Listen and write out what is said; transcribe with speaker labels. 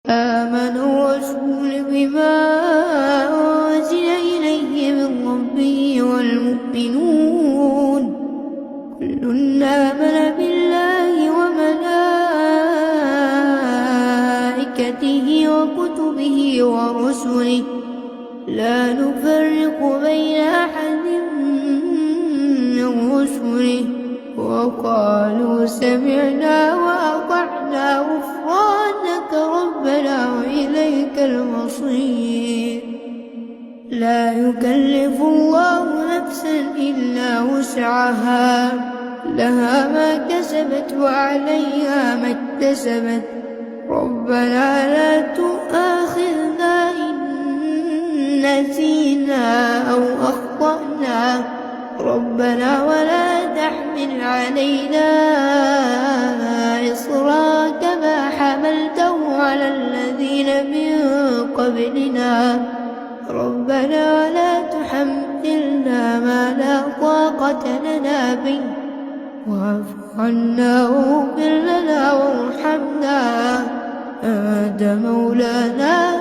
Speaker 1: آمن الرسول بما أنزل إليه من ربه والمؤمنون كل آمن بالله وملائكته وكتبه ورسله لا نفرق بين أحد من رسله وقالوا سمعنا وأطعنا غفرانك ربنا وإليك المصير. لا يكلف الله نفسا إلا وسعها لها ما كسبت وعليها ما اكتسبت ربنا لا تؤاخذنا إن نسينا أو أخطأنا ربنا ولا تحمل علينا إصرا كما حملته على الذين من قبلنا ربنا ولا تحملنا ما لا طاقة لنا به واعف عنا واغفر لنا وارحمنا أنت مولانا